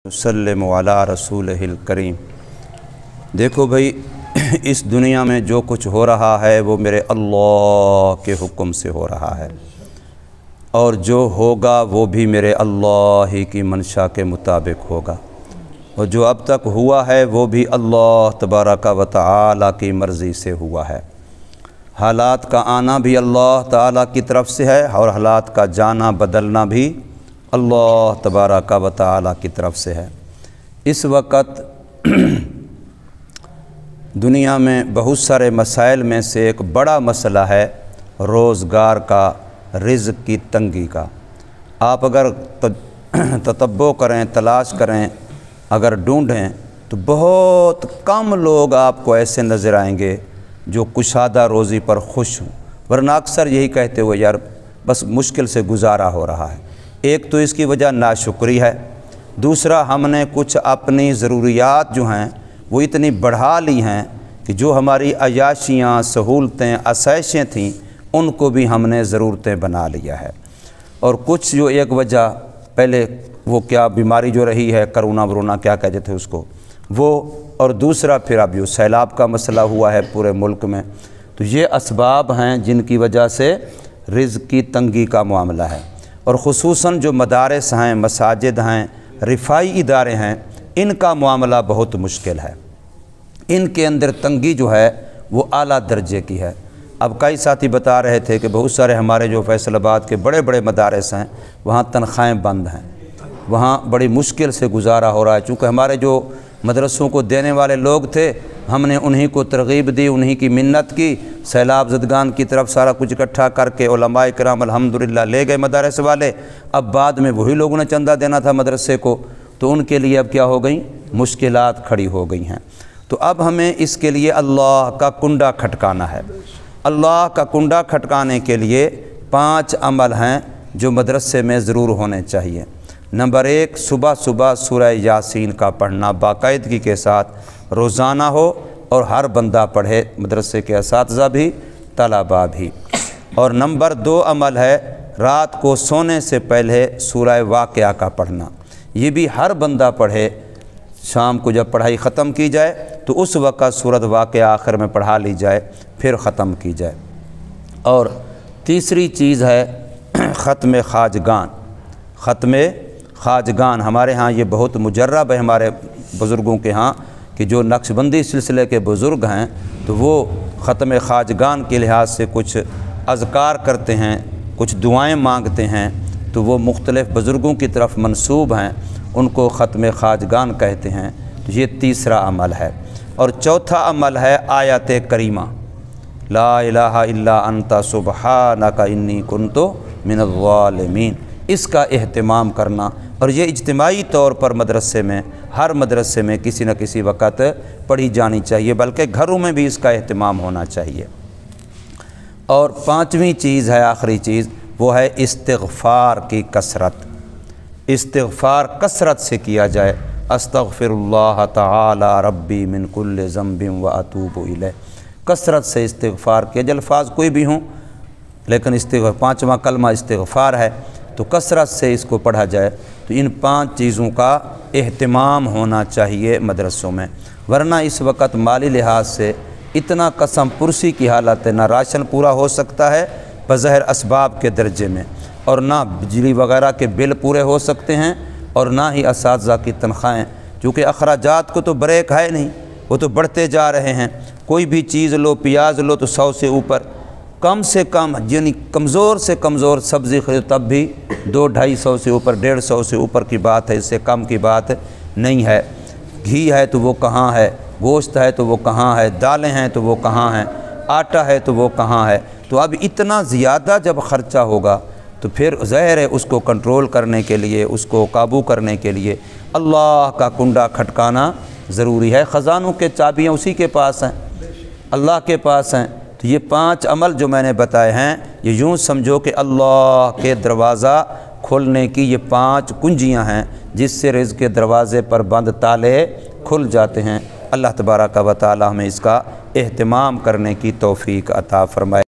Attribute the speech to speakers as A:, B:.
A: वसल्लम अला रसूलिहिल करीम। देखो भाई, इस दुनिया में जो कुछ हो रहा है वो मेरे अल्लाह के हुक्म से हो रहा है, और जो होगा वो भी मेरे अल्लाह ही की मंशा के मुताबिक होगा, और जो अब तक हुआ है वो भी अल्लाह तबारक व तआला की मर्ज़ी से हुआ है। हालात का आना भी अल्लाह ताला की तरफ से है, और हालात का जाना बदलना भी अल्लाह तबारक व तआला की तरफ से है। इस वक़्त दुनिया में बहुत सारे मसाइल में से एक बड़ा मसला है रोज़गार का, रिज़्क़ की तंगी का। आप अगर ततब्बो करें, तलाश करें, अगर ढूंढें तो बहुत कम लोग आपको ऐसे नज़र आएंगे जो कुशादा रोज़ी पर खुश हों, वरना अक्सर यही कहते हुए यार बस मुश्किल से गुजारा हो रहा है। एक तो इसकी वजह नाशुक्री है, दूसरा हमने कुछ अपनी ज़रूरियात जो हैं वो इतनी बढ़ा ली हैं कि जो हमारी अयाशियाँ, सहूलतें, आसाइशें थीं उनको भी हमने ज़रूरतें बना लिया है। और कुछ जो एक वजह पहले वो क्या बीमारी जो रही है, करोना वरोना क्या कहते थे उसको, वो, और दूसरा फिर अब ये सैलाब का मसला हुआ है पूरे मुल्क में। तो ये असबाब हैं जिनकी वजह से रिज़्क़ की तंगी का मामला है। और ख़ुसूसन जो मदारस हैं, मसाजिद हैं, रिफ़ाई इदारे हैं, इनका मामला बहुत मुश्किल है। इनके अंदर तंगी जो है वो आला दर्जे की है। अब कई साथी बता रहे थे कि बहुत सारे हमारे जो फैसलाबाद के बड़े बड़े मदारस हैं वहाँ तनख्वाहें बंद हैं, वहाँ बड़ी मुश्किल से गुजारा हो रहा है। चूँकि हमारे जो मदरसों को देने वाले लोग थे, हमने उन्हीं को तरगीब दी, उन्हीं की मिन्नत की, सैलाब ज़दगान की तरफ सारा कुछ इकट्ठा करके उलमाए किराम अल्हम्दुलिल्लाह ले गए मदरस वाले। अब बाद में वही लोगों ने चंदा देना था मदरसे को, तो उनके लिए अब क्या हो गई, मुश्किलात खड़ी हो गई हैं। तो अब हमें इसके लिए अल्लाह का कुंडा खटकाना है। अल्लाह का कुंडा खटकाने के लिए 5 अमल हैं जो मदरसे में ज़रूर होने चाहिए। नंबर 1, सुबह सुबह सूरह यासीन का पढ़ना बाकायदगी के साथ रोज़ाना हो, और हर बंदा पढ़े, मदरसे के असातिज़ा भी, तलबा भी। और नंबर 2 अमल है रात को सोने से पहले सूरह वाक़या का पढ़ना। ये भी हर बंदा पढ़े। शाम को जब पढ़ाई ख़त्म की जाए तो उस वक़्त सूरत वाक़या आखिर में पढ़ा ली जाए, फिर ख़त्म की जाए। और तीसरी चीज़ है ख़त्म ख़ाजगान। ख़त्म ख़ाजगान हमारे यहाँ ये बहुत मुजर्रब है हमारे बुज़ुर्गों के यहाँ, कि जो नक्शबंदी सिलसिले के बुज़ुर्ग हैं तो वो ख़त्म ख़ाजगान के लिहाज से कुछ अज़कार करते हैं, कुछ दुआएं मांगते हैं, तो वो मुख्तलिफ़ बुज़ुर्गों की तरफ मंसूब हैं, उनको ख़त्म ख़ाजगान कहते हैं। तो ये तीसरा अमल है। और चौथा अमल है आयत करीमा, ला इलाहा इल्ला अंता सुब्हानका इन्नी कुन्तु मिनज़्ज़ालिमीन। इसका एहतिमाम करना, और ये इज्तिमाई तौर पर मदरसे में, हर मदरसे में किसी न किसी वक़्त पढ़ी जानी चाहिए, बल्कि घरों में भी इसका एहतिमाम होना चाहिए। और 5वीं चीज़ है, आखिरी चीज़, वो है इस्तिग़फ़ार की कसरत। इस्तिग़फ़ार कसरत से किया जाए। अस्तग़फ़िरुल्लाह तआला रब्बी मिन कुल्लि ज़ंबिन व अतूबु इलैह। कसरत से इस्तिग़फ़ार के अल्फ़ाज़ कोई भी हों, लेकिन 5वां कलमा इस्तिग़फ़ार है, तो कसरत से इसको पढ़ा जाए। तो इन 5 चीज़ों का एहतिमाम होना चाहिए मदरसों में, वरना इस वक्त माली लिहाज से इतना कसम पुरसी की हालत है, ना राशन पूरा हो सकता है बज़ाहिर असबाब के दर्जे में, और ना बिजली वगैरह के बिल पूरे हो सकते हैं, और ना ही असातिज़ा की तनख्वाहें, चूँकि अखराजात को तो ब्रेक है नहीं, वो तो बढ़ते जा रहे हैं। कोई भी चीज़ लो, प्याज लो तो 100 से ऊपर, कम से कम यानी कमज़ोर से कमज़ोर सब्ज़ी खरीदो तब भी 200-250 से ऊपर, 150 से ऊपर की बात है, इससे कम की बात नहीं है। घी है तो वो कहाँ है, गोश्त है तो वो कहाँ है, दालें हैं तो वो कहाँ हैं, आटा है तो वो कहाँ है। तो अब इतना ज़्यादा जब ख़र्चा होगा तो फिर ज़ाहिर है उसको कंट्रोल करने के लिए, उसको काबू करने के लिए अल्लाह का कुंडा खटकाना ज़रूरी है। ख़ज़ानों के चाबियाँ उसी के पास हैं, अल्लाह के पास हैं। तो ये 5 अमल जो मैंने बताए हैं, ये यूँ समझो कि अल्लाह के दरवाज़ा खोलने की ये 5 कुंजियाँ हैं, जिससे रिज़्क़ के दरवाज़े पर बंद ताले खुल जाते हैं। अल्लाह तबारक व तआला हमें इसका एहतिमाम करने की तौफ़ीक अता फ़रमाए।